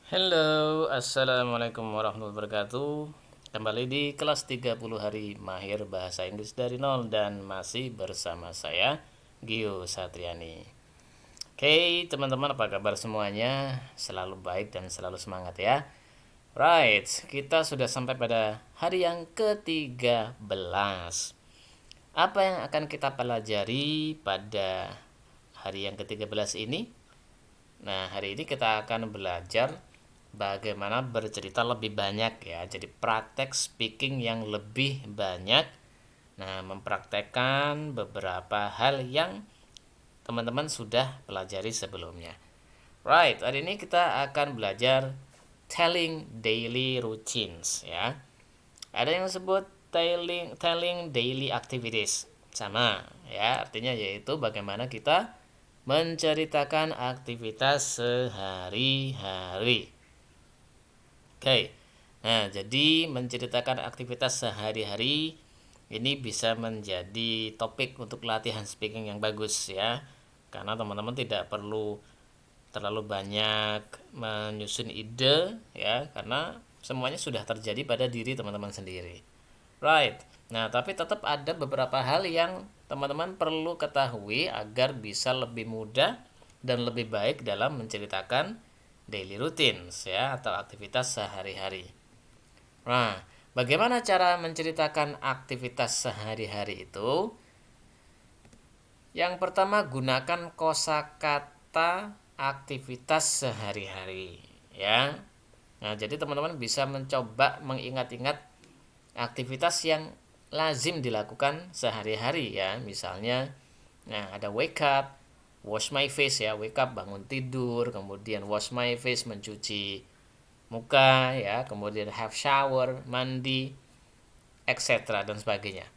Halo, Assalamualaikum warahmatullahi wabarakatuh. Kembali di kelas 30 hari mahir bahasa Inggris dari nol dan masih bersama saya, Gio Satriani. Oke, teman-teman apa kabar semuanya? Selalu baik dan selalu semangat ya. Right, kita sudah sampai pada hari yang ke-13. Apa yang akan kita pelajari pada hari yang ke-13 ini? Nah, hari ini kita akan belajar bagaimana bercerita lebih banyak ya. Jadi praktek speaking yang lebih banyak. Nah, mempraktekkan beberapa hal yang teman-teman sudah pelajari sebelumnya. Right, hari ini kita akan belajar telling daily routines ya. Ada yang disebut telling daily activities. Sama ya, artinya yaitu bagaimana kita menceritakan aktivitas sehari-hari. Oke. Nah, jadi menceritakan aktivitas sehari-hari ini bisa menjadi topik untuk latihan speaking yang bagus ya. Karena teman-teman tidak perlu terlalu banyak menyusun ide ya, karena semuanya sudah terjadi pada diri teman-teman sendiri. Right. Nah, tapi tetap ada beberapa hal yang teman-teman perlu ketahui agar bisa lebih mudah dan lebih baik dalam menceritakan daily routines ya atau aktivitas sehari-hari. Nah, bagaimana cara menceritakan aktivitas sehari-hari itu? Yang pertama, gunakan kosakata aktivitas sehari-hari ya. Nah, jadi teman-teman bisa mencoba mengingat-ingat aktivitas yang lazim dilakukan sehari-hari ya. Misalnya, nah ada wake up, wash my face ya, wake up bangun tidur, kemudian wash my face mencuci muka ya, kemudian have shower, mandi, etc. dan sebagainya.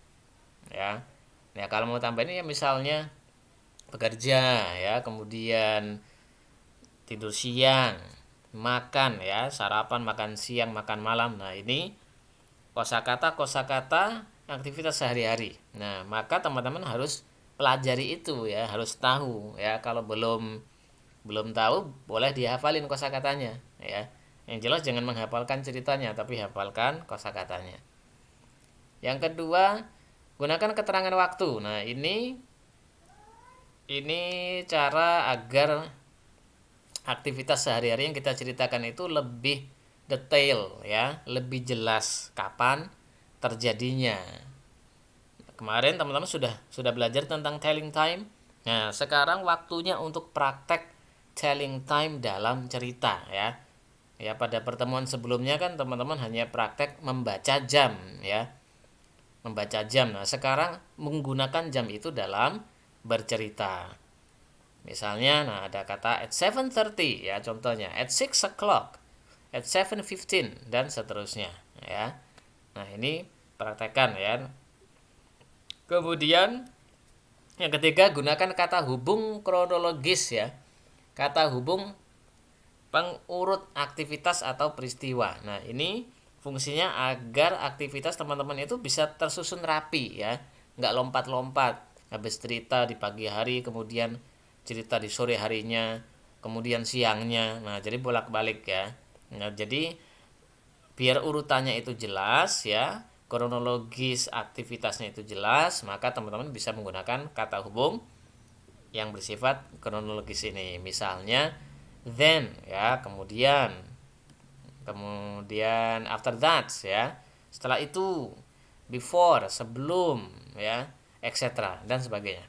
Ya. Nah, kalau mau tambahin ya misalnya bekerja ya, kemudian tidur siang, makan ya, sarapan, makan siang, makan malam. Nah, ini kosakata aktivitas sehari-hari. Nah, maka teman-teman harus pelajari itu ya, harus tahu ya. Kalau belum belum tahu, boleh dihafalin kosakatanya ya. Yang jelas jangan menghafalkan ceritanya, tapi hafalkan kosakatanya. Yang kedua, gunakan keterangan waktu. Nah, ini cara agar aktivitas sehari-hari yang kita ceritakan itu lebih detail ya, lebih jelas kapan terjadinya. Kemarin teman-teman sudah belajar tentang telling time. Nah, sekarang waktunya untuk praktek telling time dalam cerita ya. Ya, pada pertemuan sebelumnya kan teman-teman hanya praktek membaca jam ya. Membaca jam. Nah, sekarang menggunakan jam itu dalam bercerita. Misalnya, nah ada kata at 7:30 ya contohnya, at 6 o'clock, at 7:15 dan seterusnya ya. Nah, ini praktekkan ya. Kemudian yang ketiga, gunakan kata hubung kronologis ya. Kata hubung pengurut aktivitas atau peristiwa. Nah, ini fungsinya agar aktivitas teman-teman itu bisa tersusun rapi ya, nggak lompat-lompat. Habis cerita di pagi hari, kemudian cerita di sore harinya, kemudian siangnya. Nah, jadi bolak-balik ya. Nah, jadi biar urutannya itu jelas ya, kronologis aktivitasnya itu jelas, maka teman-teman bisa menggunakan kata hubung yang bersifat kronologis ini. Misalnya then ya, kemudian kemudian after that ya, setelah itu, before sebelum ya, etc. dan sebagainya.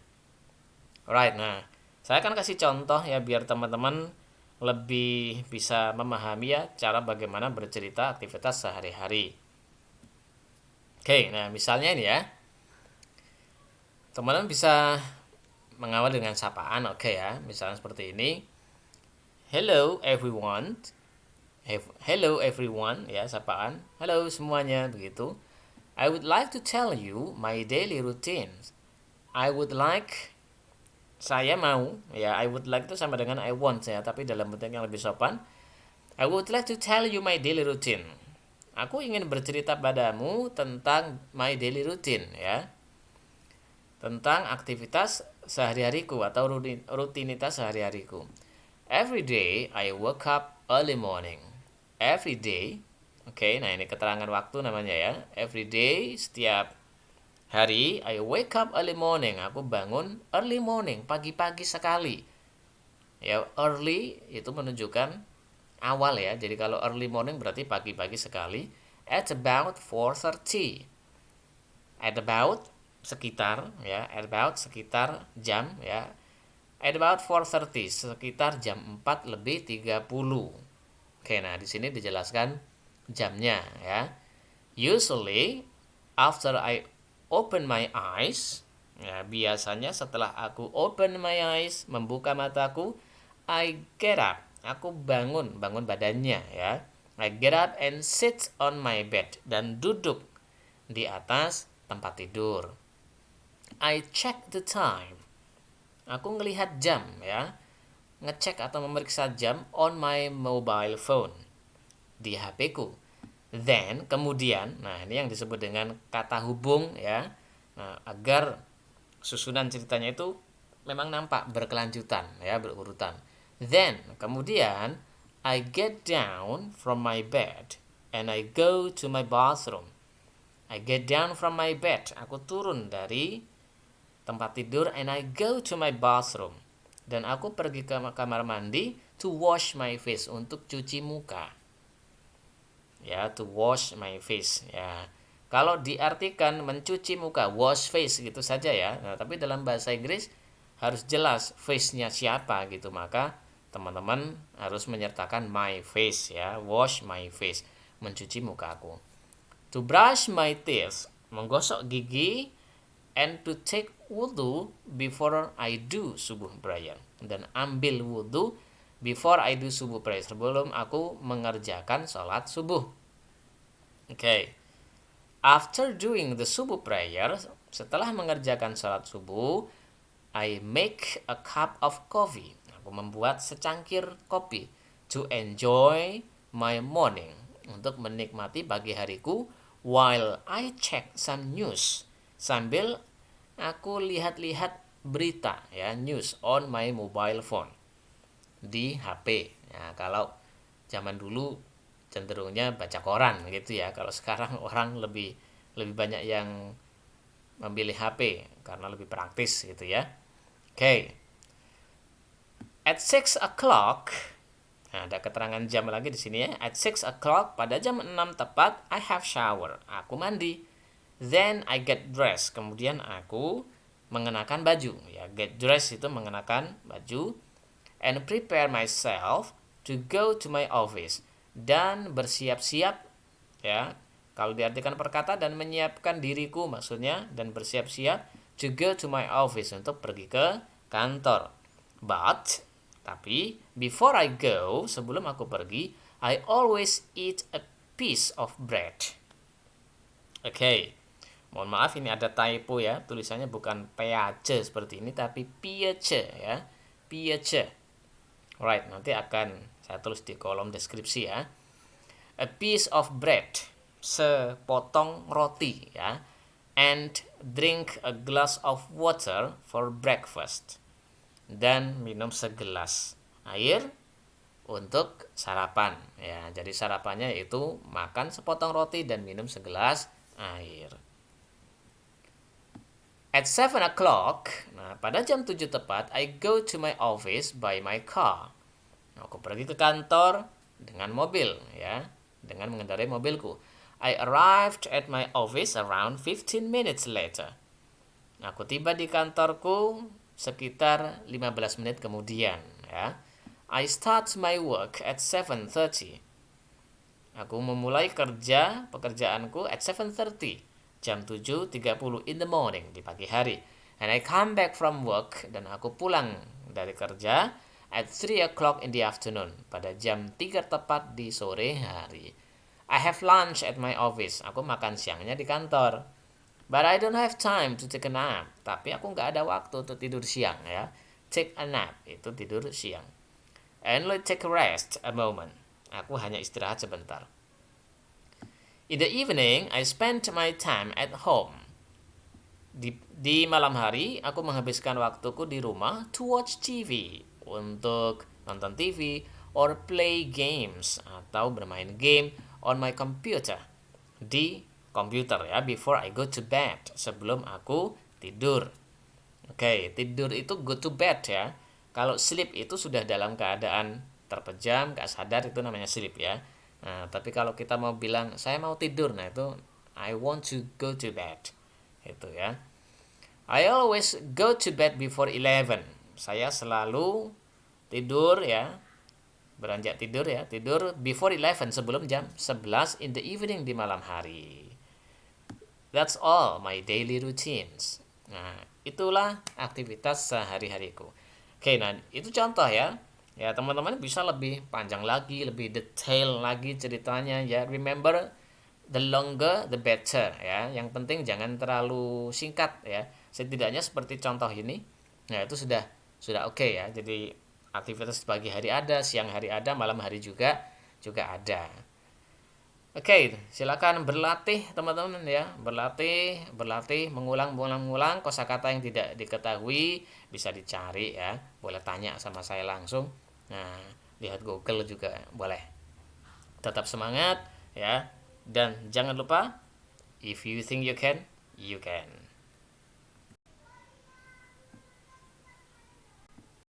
Alright, nah saya akan kasih contoh ya biar teman-teman lebih bisa memahami ya cara bagaimana bercerita aktivitas sehari-hari. Oke, nah misalnya ini ya, teman-teman bisa mengawal dengan sapaan, oke ya, misalnya seperti ini. Hello everyone. Hello everyone ya, sapaan. Halo semuanya begitu. I would like to tell you my daily routine. I would like, saya mau ya, I would like itu sama dengan I want ya, tapi dalam bentuk yang lebih sopan. I would like to tell you my daily routine. Aku ingin bercerita padamu tentang my daily routine ya. Tentang aktivitas sehari-hariku atau rutinitas sehari-hariku. Every day I wake up early morning. every day. Oke, nah ini keterangan waktu namanya ya. Every day, setiap hari, I wake up early morning. Aku bangun early morning, pagi-pagi sekali. Ya, early itu menunjukkan awal ya. Jadi kalau early morning berarti pagi-pagi sekali. At about 4:30. At about sekitar ya, at about sekitar jam ya. At about 4:30, sekitar jam 4:30. Oke, nah di sini dijelaskan jamnya ya. Usually after I open my eyes, ya biasanya setelah aku open my eyes, membuka mataku, I get up. Aku bangun badannya ya. I get up and sit on my bed dan duduk di atas tempat tidur. I check the time. Aku ngelihat jam ya. Ngecek atau memeriksa jam on my mobile phone di HP ku. Then kemudian, nah ini yang disebut dengan kata hubung ya. Nah, agar susunan ceritanya itu memang nampak berkelanjutan ya, berurutan. Then kemudian I get down from my bed and I go to my bathroom. I get down from my bed. Aku turun dari tempat tidur and I go to my bathroom. Dan aku pergi ke kamar mandi to wash my face, untuk cuci muka. Ya, to wash my face ya. Kalau diartikan mencuci muka, wash face gitu saja ya. Nah, tapi dalam bahasa Inggris harus jelas face-nya siapa gitu. Maka teman-teman harus menyertakan my face ya, wash my face, mencuci mukaku. To brush my teeth, menggosok gigi, and to take wudu before I do subuh prayer. Dan ambil wudu before I do subuh prayer, sebelum aku mengerjakan sholat subuh. Okay. After doing the subuh prayer, setelah mengerjakan sholat subuh, I make a cup of coffee. Aku membuat secangkir kopi to enjoy my morning, untuk menikmati pagi hariku, while I check some news, sambil aku lihat-lihat berita ya, news on my mobile phone, di HP. Nah, kalau zaman dulu cenderungnya baca koran gitu ya. Kalau sekarang orang lebih banyak yang memilih HP karena lebih praktis gitu ya. Oke. At 6 o'clock, nah, ada keterangan jam lagi di sini ya. At 6 o'clock, pada jam 6 tepat, I have shower. Aku mandi. Then I get dressed. Kemudian aku mengenakan baju. Ya, get dressed itu mengenakan baju. And prepare myself to go to my office. Dan bersiap-siap ya. Kalau diartikan perkata, dan menyiapkan diriku maksudnya, dan bersiap-siap to go to my office, untuk pergi ke kantor. But tapi before I go, sebelum aku pergi, I always eat a piece of bread. Oke. Mohon maaf, ini ada typo ya. Tulisannya bukan PAC seperti ini, tapi PIAC ya. PIAC. Alright, nanti akan saya tulis di kolom deskripsi ya. A piece of bread, sepotong roti ya. And drink a glass of water for breakfast. Dan minum segelas air untuk sarapan ya. Jadi sarapannya yaitu makan sepotong roti dan minum segelas air. At 7 o'clock, nah pada jam 7 tepat, I go to my office by my car. Aku pergi ke kantor dengan mobil ya, dengan mengendarai mobilku. I arrived at my office around 15 minutes later. Aku tiba di kantorku sekitar 15 menit kemudian ya. I start my work at 7:30. Aku memulai pekerjaanku at 7:30, jam 7:30 in the morning, di pagi hari. And I come back from work, dan aku pulang dari kerja at 3 o'clock in the afternoon, pada jam 3 tepat di sore hari. I have lunch at my office. Aku makan siangnya di kantor. But I don't have time to take a nap. Tapi aku nggak ada waktu untuk tidur siang ya. Take a nap itu tidur siang. And only take a rest a moment. Aku hanya istirahat sebentar. In the evening, I spend my time at home. Di malam hari, aku menghabiskan waktuku di rumah to watch TV, untuk nonton TV, or play games, atau bermain game on my computer, di komputer ya, before I go to bed, sebelum aku tidur. Oke, tidur itu go to bed ya. Kalau sleep itu sudah dalam keadaan terpejam, gak sadar, itu namanya sleep ya. Nah, tapi kalau kita mau bilang saya mau tidur, nah itu I want to go to bed. Itu ya. I always go to bed before 11. Saya selalu tidur ya, beranjak tidur ya, tidur before 11, sebelum jam 11 in the evening, di malam hari. That's all my daily routines. Nah, itulah aktivitas sehari-hariku. Oke, nah itu contoh ya. Ya, teman-teman bisa lebih panjang lagi, lebih detail lagi ceritanya ya. Remember, the longer the better ya. Yang penting jangan terlalu singkat ya. Setidaknya seperti contoh ini. Nah, itu sudah oke ya. Jadi aktivitas pagi hari ada, siang hari ada, malam hari juga ada. Oke, silakan berlatih teman-teman ya, berlatih, mengulang kosakata yang tidak diketahui bisa dicari ya, boleh tanya sama saya langsung. Nah, lihat Google juga boleh. Tetap semangat ya, dan jangan lupa, if you think you can, you can.